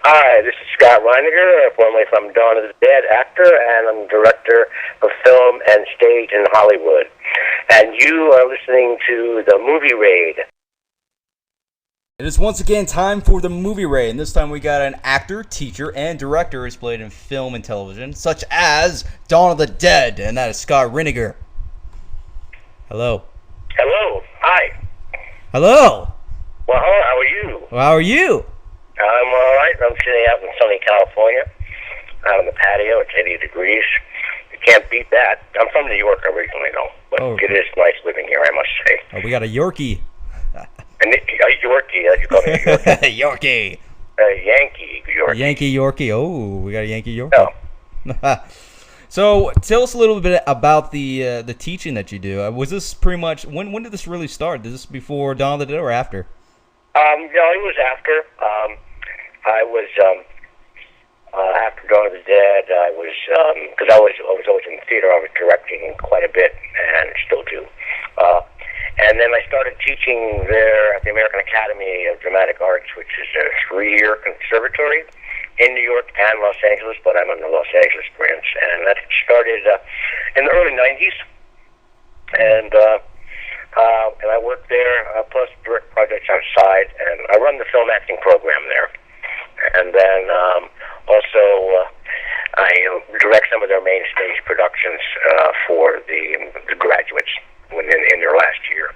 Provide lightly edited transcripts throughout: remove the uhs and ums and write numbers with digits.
Hi, this is Scott Reiniger, formerly from Dawn of the Dead, actor, and I'm director of film and stage in Hollywood. And you are listening to The Movie Raid. It is once again time for The Movie Raid, and this time we got an actor, teacher, and director who's played in film and television, such as Dawn of the Dead, and that is Scott Reiniger. Hello. Hello. Hi. Hello. Well, how are you? Well, how are you? I'm all right. I'm sitting out in sunny California, out on the patio. It's 80 degrees. You can't beat that. I'm from New York originally, though, but It is nice living here, I must say. Oh, we got a Yorkie. A Yorkie, as you call it, a Yorkie. Yorkie. A Yankee Yorkie. Yankee Yorkie. Oh, we got a Yankee Yorkie. Oh. So, tell us a little bit about the teaching that you do. Was this pretty much when did this really start? Is this before Dawn of the Dead or after? No, it was after. I was after Dawn of the Dead. I was because I was always in the theater. I was directing quite a bit, and still do. And then I started teaching there at the American Academy of Dramatic Arts, which is a 3-year conservatory in New York and Los Angeles, but I'm in the Los Angeles branch. And that started in the early 90s. And I worked there, plus direct projects on the side, and I run the film acting program there. And then also I direct some of their main stage productions for the graduates in their last year.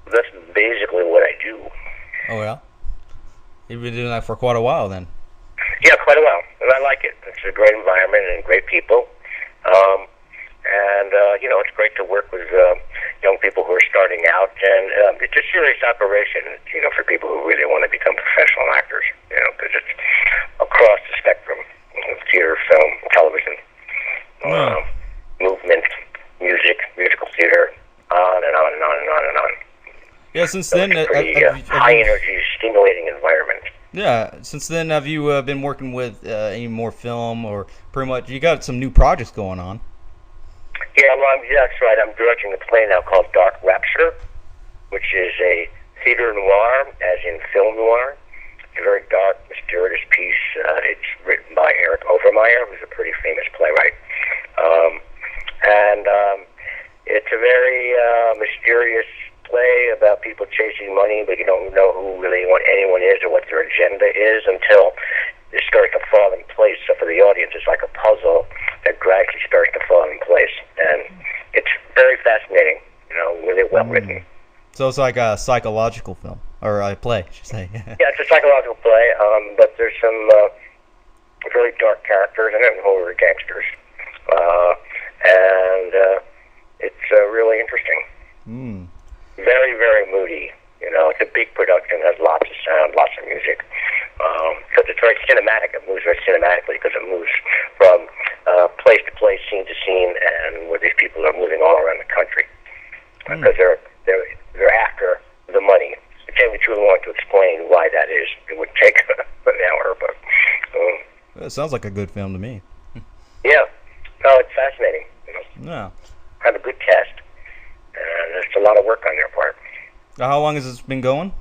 That's basically what I do. Oh, yeah? You've been doing that for quite a while, then. Yeah, quite a while, and I like it. It's a great environment and great people. It's great to work with young people who are starting out, and it's a serious operation, for people who really want to become professional actors, because it's across the spectrum: theater, film, television, movement, music, musical theater, on and on and on and on and on. Yeah, since so then, it's a pretty high-energy, stimulating environment. Yeah, since then, have you been working with any more film, or pretty much you got some new projects going on? Yeah, well, that's right. I'm directing a play now called Dark Rapture, which is a theater noir, as in film noir. It's a very dark, mysterious piece. It's written by Eric Overmyer, who's a pretty famous playwright. It's a very mysterious play about people chasing money, but you don't know who really anyone is or what their agenda is until it starts to fall in place. So for the audience, it's like a puzzle that gradually starts to fall in place. And it's very fascinating, really well written. So it's like a psychological film, or a play, I should say. Yeah, it's a psychological play, but there's some really dark characters in it, who are gangsters. It's really interesting. Very, very moody. It's a big production, has lots of sound, lots of music. Because it's very cinematic. It moves very cinematically because it moves from place to place, scene to scene, and where these people are moving all around the country. Because they're after the money. I can't truly want to explain why that is. It would take an hour, but... It sounds like a good film to me. Yeah. No, it's fascinating. Yeah. Have a good cast, and there's a lot of work on their part. How long has this been going?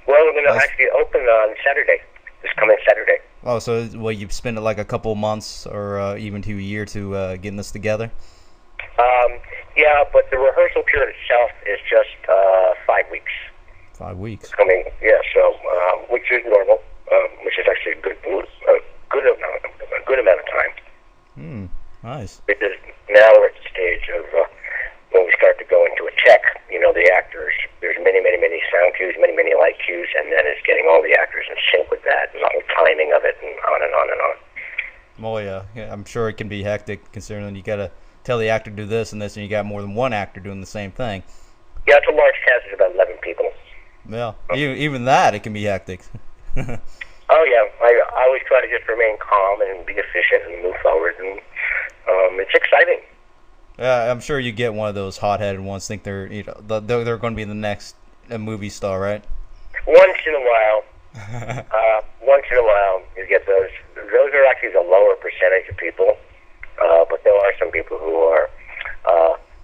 Well, we're going to actually open on Saturday, this coming Saturday. Oh, so you've spent like a couple months or even to a year to getting this together? Yeah, but the rehearsal period itself is just 5 weeks. 5 weeks. Which is normal, which is actually a good amount of time. Nice. Because now we're at the stage of when we start to go into a check. The actors. There's many, many, many sound cues, many, many light cues, and then it's getting all the actors in sync with that, and the whole timing of it, and on and on and on. Oh yeah, I'm sure it can be hectic considering you gotta tell the actor to do this and this, and you got more than one actor doing the same thing. Yeah, it's a large cast. It's about 11 people. Yeah, even that, it can be hectic. Oh yeah, I always try to just remain calm and be efficient and move forward, and it's exciting. Yeah, I'm sure you get one of those hot-headed ones. Think they're they're going to be the next movie star, right? Once in a while, you get those. Those are actually the lower percentage of people, but there are some people who are.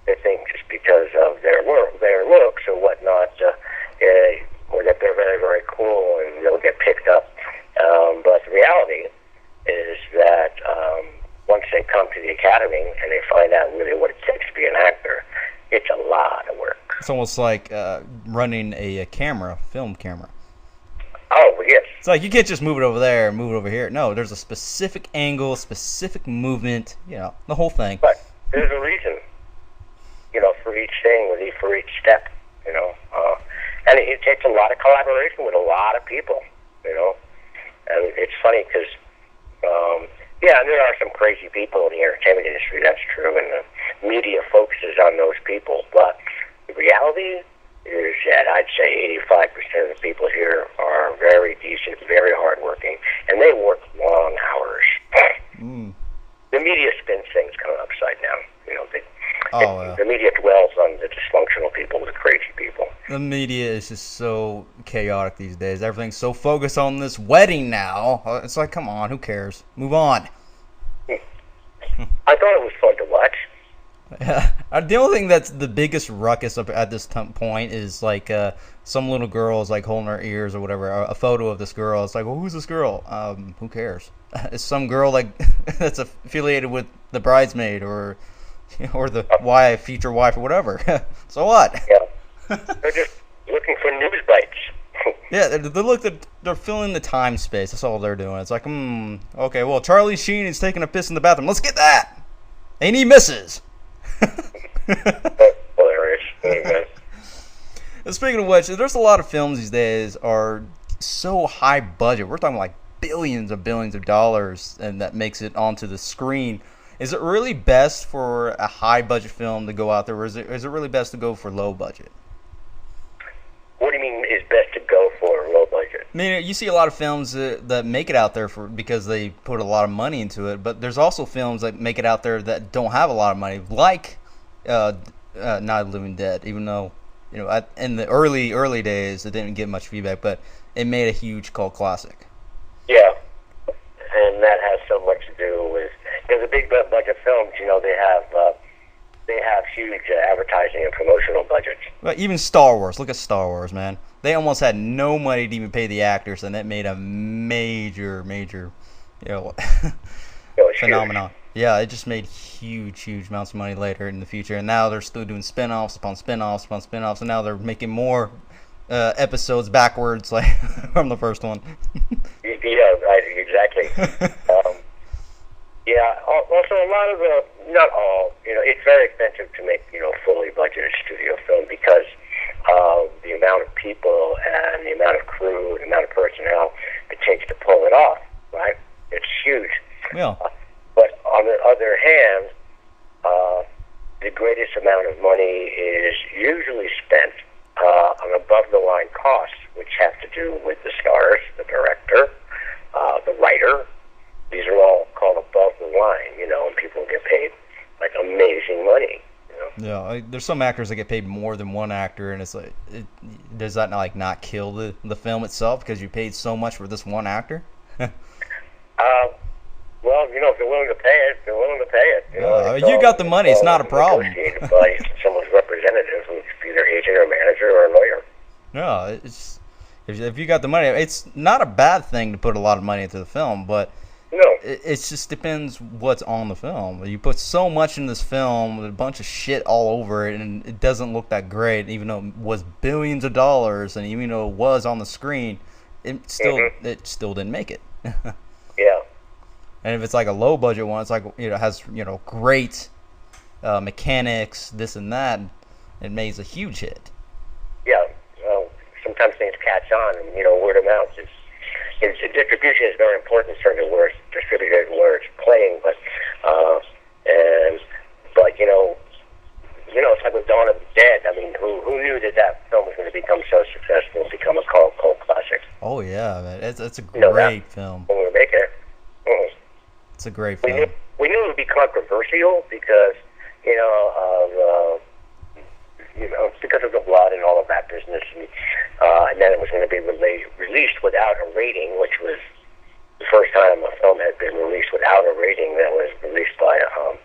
They think just because of their looks or whatnot, or that they're very, very cool and they'll get picked up. to the academy and they find out really what it takes to be an actor, it's a lot of work. It's almost like running a camera, film camera. Oh, yes. It's like you can't just move it over there and move it over here. No, there's a specific angle, specific movement, the whole thing. But there's a reason, for each thing, for each step, and it takes a lot of collaboration with a lot of people, and it's funny because, and there are some crazy people in the entertainment industry, that's true, and the media focuses on those people, but the reality is that I'd say 85% of the people here are very decent, very hardworking, and they work long hours. The media spins things kind of upside down. The media dwells on the dysfunctional people, the crazy people. The media is just so chaotic these days. Everything's so focused on this wedding now. It's like, come on, who cares? Move on. I thought it was fun to watch. The only thing that's the biggest ruckus at this point is like some little girl is like holding her ears or whatever. A photo of this girl. It's like, well, who's this girl? Who cares? It's some girl like that's affiliated with the bridesmaid or the future wife or whatever. So what? Yeah, they're just looking for news bites. Yeah, they're filling the time space. That's all they're doing. It's like, okay, well, Charlie Sheen is taking a piss in the bathroom. Let's get that. And he misses. Hilarious. Speaking of which, there's a lot of films these days are so high budget. We're talking like billions of dollars, and that makes it onto the screen. Is it really best for a high budget film to go out there, or is it really best to go for low budget? What do you mean is best to go for low budget? I mean, you see a lot of films that make it out there because they put a lot of money into it, but there's also films that make it out there that don't have a lot of money, like Night of the Living Dead. Even though in the early days it didn't get much feedback, but it made a huge cult classic. Yeah, and that has so much to do with the big budget films. They have huge advertising and promotional budgets. Well, even Star Wars. Look at Star Wars, man. They almost had no money to even pay the actors, and that made a major, phenomenon. Huge. Yeah, it just made huge amounts of money later in the future, and now they're still doing spin-offs upon spin-offs upon spin-offs, and now they're making more episodes backwards, like from the first one. Yeah, right, exactly. Also a lot of not all, it's very expensive to make, fully budgeted studio film because of the amount of people and the amount of crew, the amount of personnel it takes to pull it off, right? It's huge. Yeah. But on the other hand, the greatest amount of money is usually spent on above-the-line costs, which have to do with the stars, the director, the writer. These are all called above the line, and people get paid like amazing money. Yeah, there's some actors that get paid more than one actor, and it's like, does that not kill the film itself because you paid so much for this one actor? Well, if they're willing to pay it, they're willing to pay it. You got the money; it's not a problem. Negotiated by someone's representative, who's either agent or manager or a lawyer. No, it's if you got the money, it's not a bad thing to put a lot of money into the film, but. No. It just depends what's on the film. You put so much in this film with a bunch of shit all over it, and it doesn't look that great, even though it was billions of dollars, and even though it was on the screen, it still didn't make it. Yeah. And if it's like a low budget one, it's like has great mechanics, this and that, it makes a huge hit. Yeah. Sometimes things catch on, and word of mouth is. Distribution is very important in terms of where it's distributed and where it's playing, but it's like with Dawn of the Dead. I mean, who knew that film was going to become so successful and become a cult classic? Oh yeah, man, it's a great film. When we were making it, it's a great film. We knew it would be controversial because because of the blood and all of that business, and then it was going to be released without a rating, which was the first time a film had been released without a rating that was released by a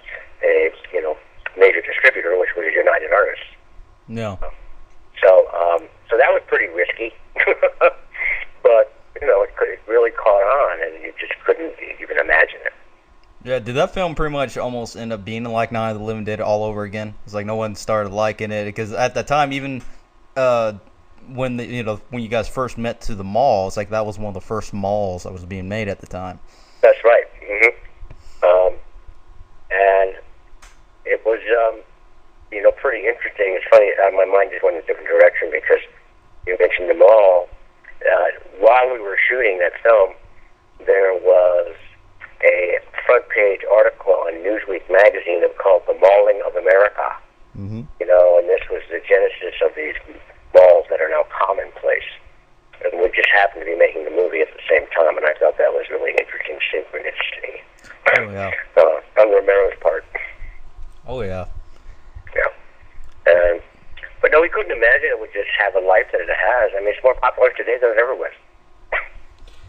major distributor, which was United Artists. No. So that was pretty risky, but it really caught on, and you just couldn't even imagine it. Yeah, did that film pretty much almost end up being like Night of the Living Dead all over again? It's like no one started liking it because at the time, even uh, when when you guys first met to the mall, it's like that was one of the first malls that was being made at the time. That's right. And it was, pretty interesting. It's funny, my mind just went in a different direction because you mentioned the mall. While we were shooting that film, there was a front page article on Newsweek magazine called "The Mauling of America." Mm-hmm. And this was the genesis of these malls that are now commonplace. And we just happened to be making the movie at the same time, and I thought that was really interesting synchronicity. Oh yeah. On Romero's part. Oh yeah. Yeah. But no, we couldn't imagine it would just have a life that it has. I mean, it's more popular today than it ever was. And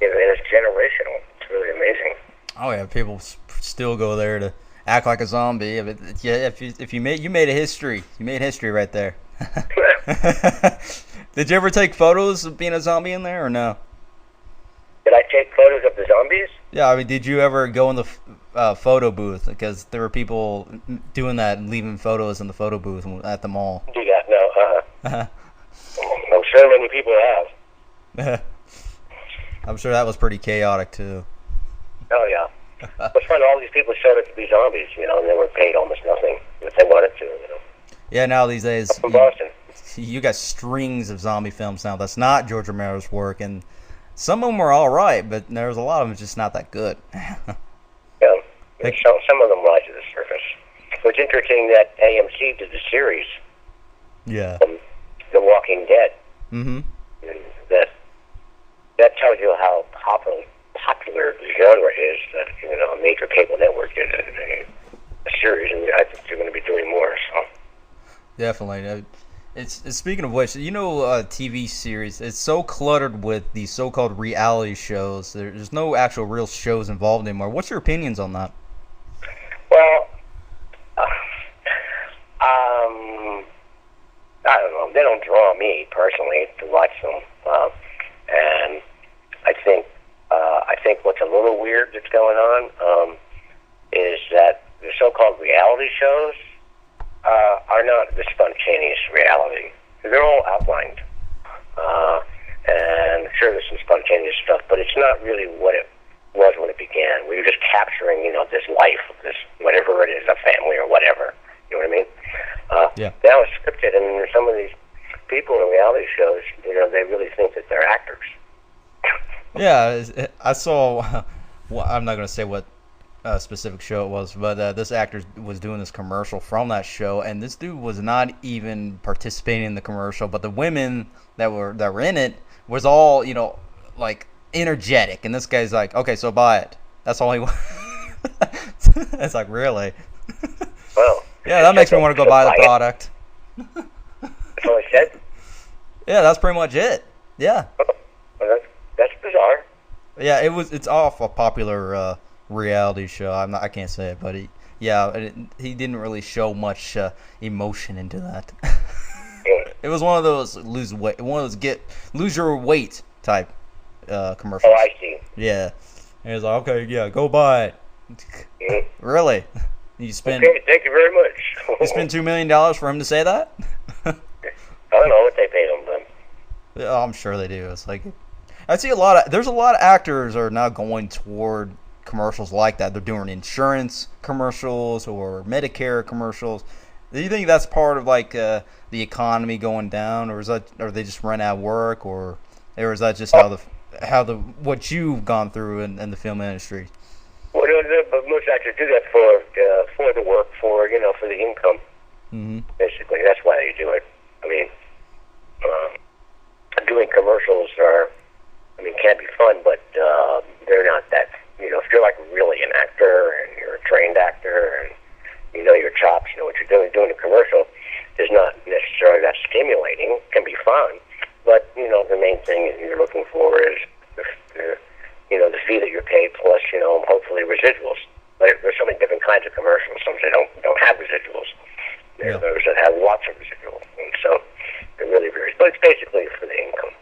it's generational. It's really amazing. Oh yeah, people still go there to act like a zombie. If you made a history, you made history right there. Did you ever take photos of being a zombie in there or no? Did I take photos of the zombies? Yeah, I mean, did you ever go in the photo booth? Because there were people doing that and leaving photos in the photo booth at the mall. Do that? No. I'm sure many people have. I'm sure that was pretty chaotic too. Oh yeah. It was fun. All these people showed up to be zombies, and they were paid almost nothing if they wanted to. Yeah, now these days. From Boston. You got strings of zombie films now. That's not George Romero's work, and some of them are all right, but there's a lot of them just not that good. Yeah, some of them rise to the surface. It's interesting that AMC did the series. Yeah. The Walking Dead. Mm-hmm. That tells you how popular the genre is. That a major cable network did a series, and I think they're going to be doing more. So. Definitely. It's speaking of which, TV series, it's so cluttered with these so-called reality shows. There's no actual real shows involved anymore. What's your opinions on that? Well, I don't know. They don't draw me personally to watch them, and I think what's a little weird that's going on is that the so-called reality shows are not the spontaneous reality. They're all outlined. And sure, there's some spontaneous stuff, but it's not really what it was when it began. We were just capturing, this life, this whatever it is, a family or whatever. You know what I mean? Yeah. Now it's scripted, and some of these people in reality shows, they really think that they're actors. Yeah, I saw. Well, I'm not going to say what specific show it was, but this actor was doing this commercial from that show, and this dude was not even participating in the commercial, but the women that were in it was all like energetic, and this guy's like, okay, so buy it. That's all he wants. It's like, really? Well, yeah, that makes me want to go buy the product. That's all he said? Yeah, that's pretty much it. Yeah. Well, that's bizarre. Yeah, it's off a popular reality show. I can't say it, but he didn't really show much emotion into that. It was one of those lose your weight type commercials. Oh, I see. Yeah, and he's like, okay, yeah, go buy it. Mm-hmm. Really? You spend? Okay, thank you very much. You spend $2 million for him to say that? I don't know what they paid him, but yeah, I'm sure they do. It's like I see there's a lot of actors are now going toward commercials like that. They're doing insurance commercials or Medicare commercials. Do you think that's part of like the economy going down, or they just run out of work, or is that just how the what you've gone through in the film industry? Well, but most actors do that for the work, for the income. Mm-hmm. Basically, that's why they do it. I mean, doing commercials can be fun, but they're not that. If you're like really an actor and you're a trained actor and you know your chops, you know what you're doing a commercial is not necessarily that stimulating. It can be fun, but the main thing you're looking for is the fee that you're paid plus hopefully residuals. There's so many different kinds of commercials. Some that don't have residuals. There are those that have lots of residuals, and so it really varies. But it's basically for the income.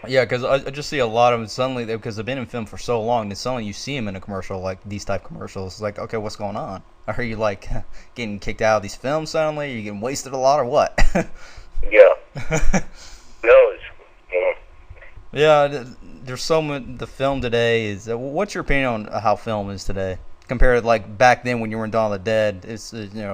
Yeah, because I just see a lot of them suddenly because they've been in film for so long. Then suddenly you see them in a commercial, like these type commercials. It's like, okay, what's going on? Are you like getting kicked out of these films suddenly? Are you getting wasted a lot or what? Yeah. Knows. Yeah. Yeah, there's so much. The film today is. What's your opinion on how film is today compared to like back then when you were in Dawn of the Dead? It's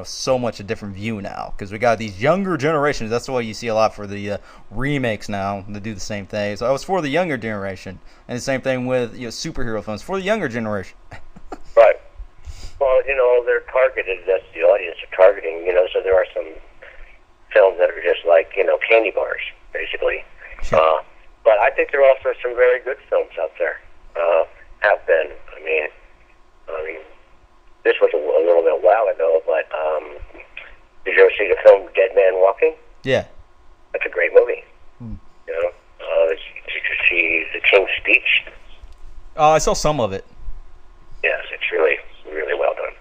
so much a different view now because we got these younger generations. That's why you see a lot for the remakes now. They do the same thing. So it was for the younger generation, and the same thing with superhero films for the younger generation. Right. Well, they're targeted. That's the audience they're targeting. So there are some films that are just like candy bars, basically. But I think there are also some very good films out there. Have been. I mean, this was a little bit while ago, but did you ever see the film Dead Man Walking? Yeah. That's a great movie. Did you see The King's Speech? I saw some of it. Yes, it's really, really well done.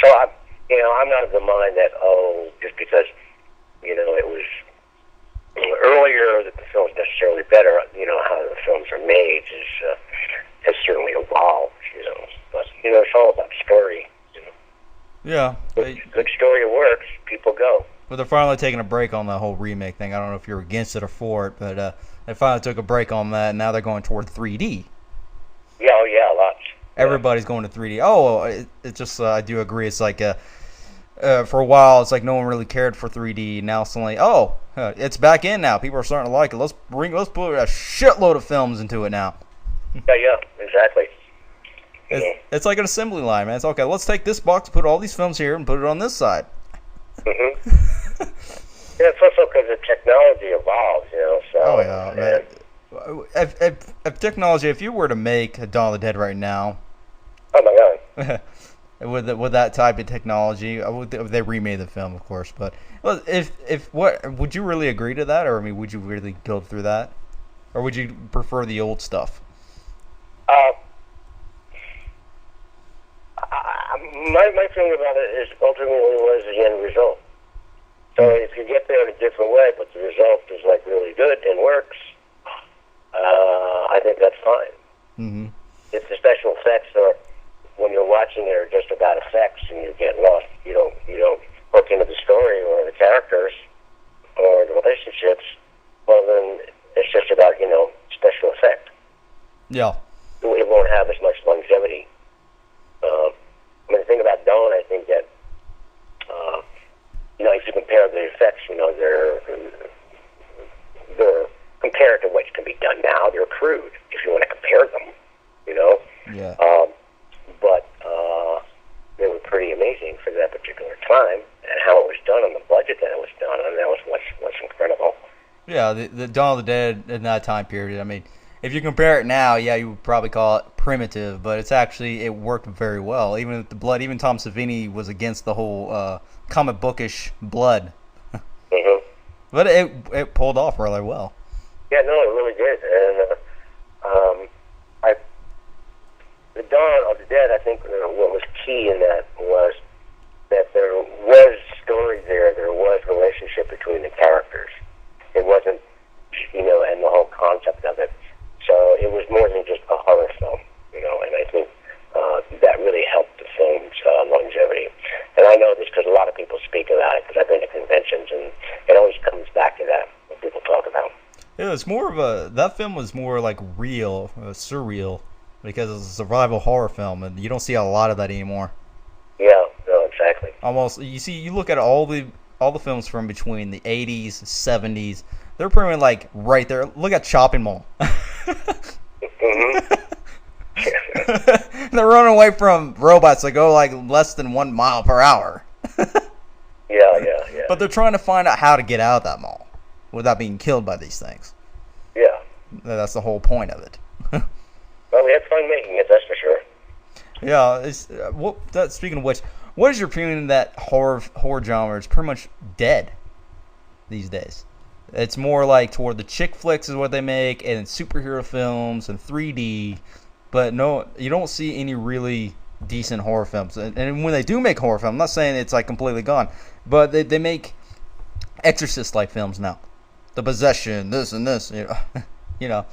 So I'm not of the mind that just because it was earlier that the film's necessarily better. How the films are made has certainly evolved. But it's all about story. Yeah. Good story works. People go. But they're finally taking a break on the whole remake thing. I don't know if you're against it or for it, but they finally took a break on that, and now they're going toward 3D. Yeah, lots. Everybody's going to 3D. It just I do agree. It's like for a while, it's like no one really cared for 3D. Now suddenly, it's back in now. People are starting to like it. Let's put a shitload of films into it now. Yeah, exactly. It's like an assembly line, man. It's okay. Let's take this box, put all these films here, and put it on this side. Mm-hmm. Yeah, it's also because the technology evolves, So, If technology, if you were to make Dawn of the Dead right now, oh my God. with that type of technology, they remade the film, of course. But if what would you really agree to that, or would you really go through that, or would you prefer the old stuff? My feeling about it is ultimately what is the end result. So if you get there in a different way, but the result is like really good and works, I think that's fine. Mm-hmm. If the special effects are, when you're watching it, are just about effects and you get lost, you don't hook into the story or the characters or the relationships, well then it's just about special effect. Yeah. It won't have as much longevity. The thing about Dawn, I think that if you compare the effects, they're compared to what can be done now. They're crude if you want to compare them. Yeah. But they were pretty amazing for that particular time, and how it was done on the budget that it was done on. That was what's incredible. Yeah, the Dawn of the Dead in that time period. If you compare it now, yeah, you would probably call it primitive, but it worked very well. Even with the blood, even Tom Savini was against the whole comic bookish blood. Mm-hmm. But it pulled off really well. Yeah, no, it really did. And the Dawn of the Dead, I think what was key in that was that there was story there. There was relationship between the characters. It wasn't, and the whole concept of it. So it was more than just a horror film, and I think that really helped the film's longevity. And I know this because a lot of people speak about it, because I've been to conventions, and it always comes back to that when people talk about. Yeah, it's more of that film was more like real, surreal, because it's a survival horror film, and you don't see a lot of that anymore. Yeah, no, exactly. Almost, you look at all the films from between the 80s, 70s, they're pretty much like right there. Look at Chopping Mall. Mm-hmm. They're running away from robots that go like less than 1 mile per hour. Yeah. But they're trying to find out how to get out of that mall without being killed by these things. Yeah. That's the whole point of it. Well, we had fun making it, that's for sure. Yeah. Speaking of which, what is your opinion that horror genre is pretty much dead these days? It's more like toward the chick flicks is what they make, and superhero films and 3D. But no, you don't see any really decent horror films. And when they do make horror films, I'm not saying it's like completely gone, but they make Exorcist-like films now. The Possession, this and this, you know.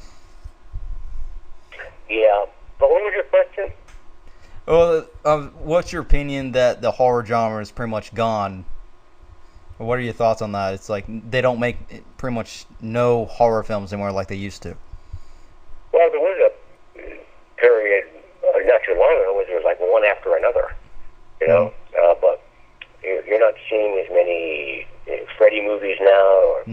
Yeah. But what was your question? Well, what's your opinion that the horror genre is pretty much gone? What are your thoughts on that? It's like they don't make pretty much no horror films anymore like they used to. Well, there was a period not too long ago where there was like one after another, you know. But you're not seeing as many Freddy movies now or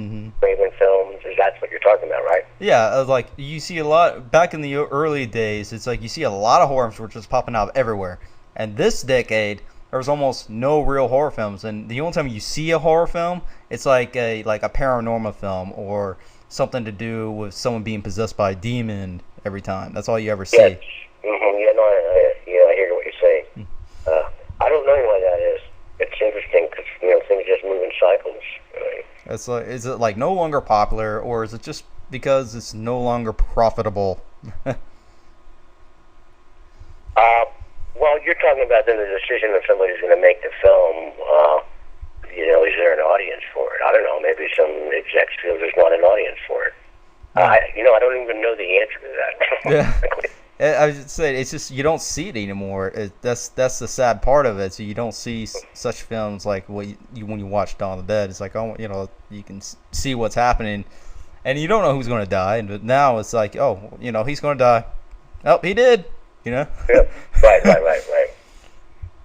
Raven films. That's what you're talking about, right? Yeah, like you see a lot back in the early days. It's like you see a lot of horror films which just popping out everywhere. And this decade, there was almost no real horror films. And the only time you see a horror film, it's like a paranormal film or something to do with someone being possessed by a demon every time. That's all you ever see. Yes. Yeah, no, I hear what you're saying. I don't know why that is. It's interesting because things just move in cycles. It's like, is it like no longer popular, or is it just because it's no longer profitable? Well, you're talking about then the decision if somebody's going to make the film. Is there an audience for it? I don't know. Maybe some execs feel there's not an audience for it. I don't even know the answer to that. Yeah. I would say it's just you don't see it anymore. That's the sad part of it. So you don't see such films like when you watch Dawn of the Dead. It's like, oh, you can see what's happening, and you don't know who's going to die. But now it's like, oh, he's going to die. Oh, he did. Yeah. Right.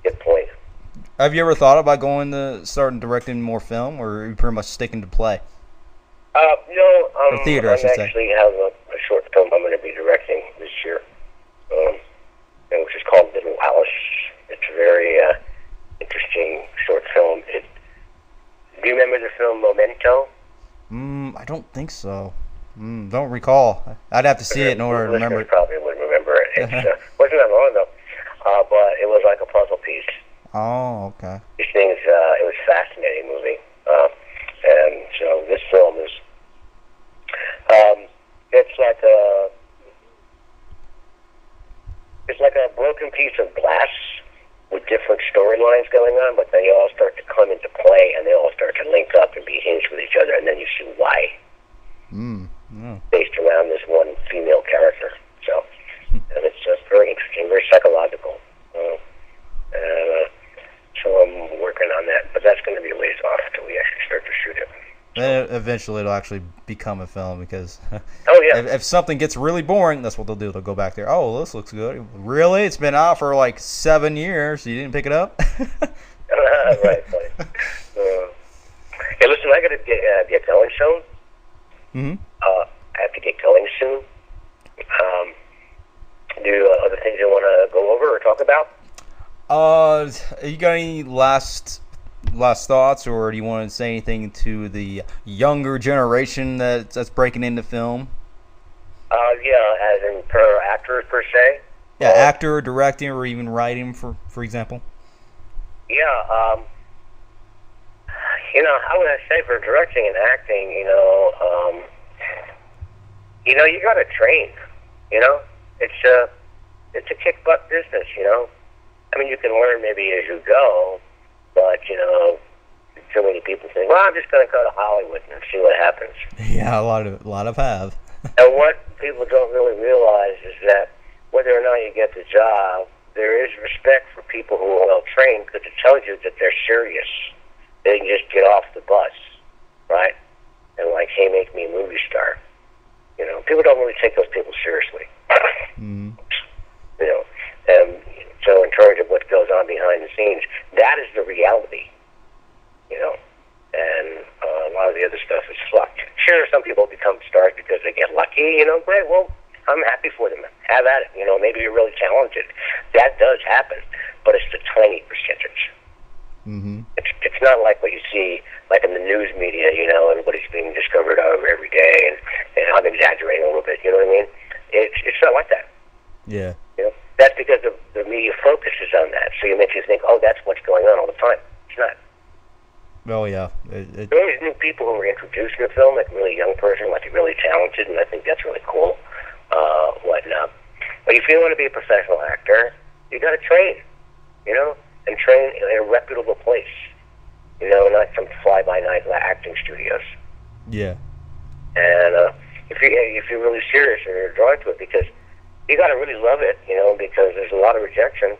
Good point. Have you ever thought about starting directing more film, or are you pretty much sticking to play? No. Or theater, I should say. I actually have a short film I'm going to be directing this year, which is called Little Alice. It's a very interesting short film. Do you remember the film Memento? I don't think so. Don't recall. I'd have to see it in order to remember it. Probably wouldn't remember it. It wasn't that long ago, but it was like a puzzle piece. Oh, okay. These things, it was a fascinating movie. And so this film is, it's like a broken piece of glass with different storylines going on, but they all start to come into play and they all start to link up and be hinged with each other, and then you see why. Based around this one female character. So, and it's just very interesting, very psychological. So I'm working on that, but that's going to be a ways off until we actually start to shoot it. And eventually it'll actually become a film because if something gets really boring, that's what they'll do. They'll go back there. Oh, this looks good. Really? It's been out for like 7 years. You didn't pick it up? Right. Hey, listen, I got to get going soon. I have to get going soon. Do other things you want to go over or talk about? You got any last thoughts, or do you want to say anything to the younger generation that's breaking into film? As in per actors per se. Yeah, actor, directing, or even writing, for example. Yeah. How would I say for directing and acting? You got to train. It's a kick butt business. I mean, you can learn maybe as you go, but too many people think, well, I'm just going to go to Hollywood and see what happens. Yeah, a lot of have. And what people don't really realize is that whether or not you get the job, there is respect for people who are well trained because it tells you that they're serious. They can just get off the bus, right? And like, hey, make me a movie star. People don't really take those people seriously. And so in terms of what goes on behind the scenes, that is the reality. And a lot of the other stuff is fluff. Sure, some people become stars because they get lucky, great, well, I'm happy for them. Have at it. Maybe you're really talented. That does happen, but it's the tiny percentage. It's not like what you see, like in the news media, everybody's being discovered every day, and I'm exaggerating a little bit, you know what I mean? It's not like that. Yeah. That's because the media focuses on that, so it makes you think, oh, that's what's going on all the time. It's not. Oh, yeah. There are always new people who are introduced in the film, like a really young person, like really talented, and I think that's really cool. Whatnot. But if you want to be a professional actor, you got to train, and train in a reputable place, not some fly-by-night acting studios. Yeah. And if you're really serious and you're drawn to it, because you got to really love it, because there's a lot of rejection.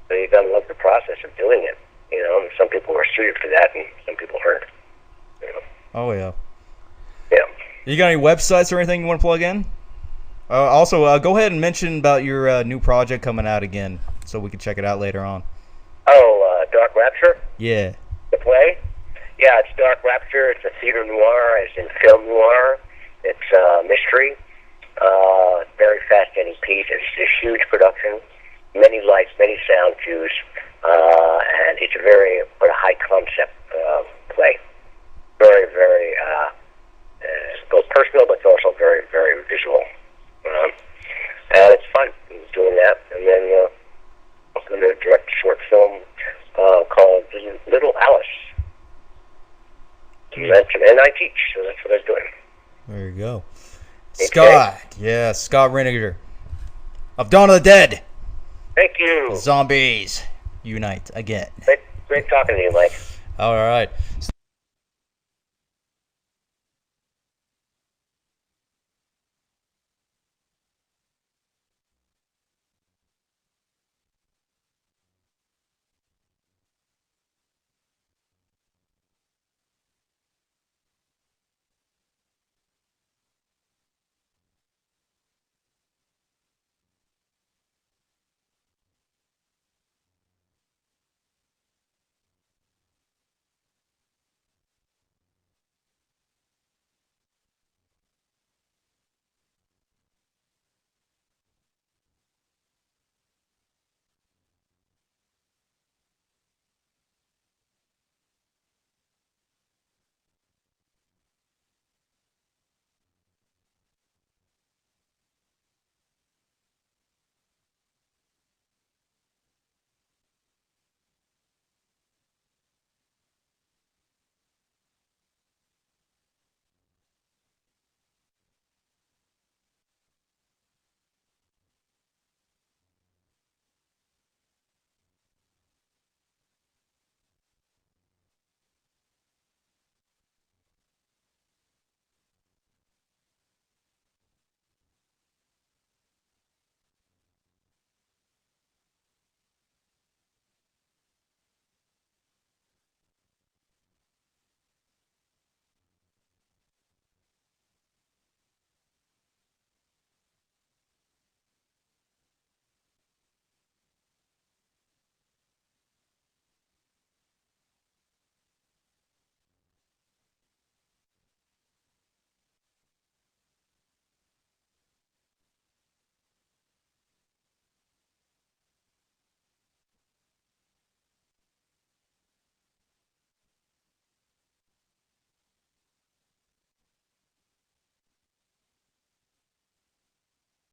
So you got to love the process of doing it. And some people are suited for that, and some people aren't. Oh yeah. Yeah. You got any websites or anything you want to plug in? Also, go ahead and mention about your new project coming out again, so we can check it out later on. Oh, Dark Rapture? Yeah. The play? Yeah, it's Dark Rapture. It's a theater noir, as in film noir. It's mystery. Very fascinating piece. It's a huge production. Many lights, many sound cues. And it's a very high concept play. Very, very both personal, but it's also very, very visual. And it's fun doing that. And then I'm going to direct a short film called Little Alice. And I teach, so that's what I'm doing. There you go. Okay. Scott. Yeah, Scott Reiniger of Dawn of the Dead. Thank you. Zombies unite again. Great talking to you, Mike. All right.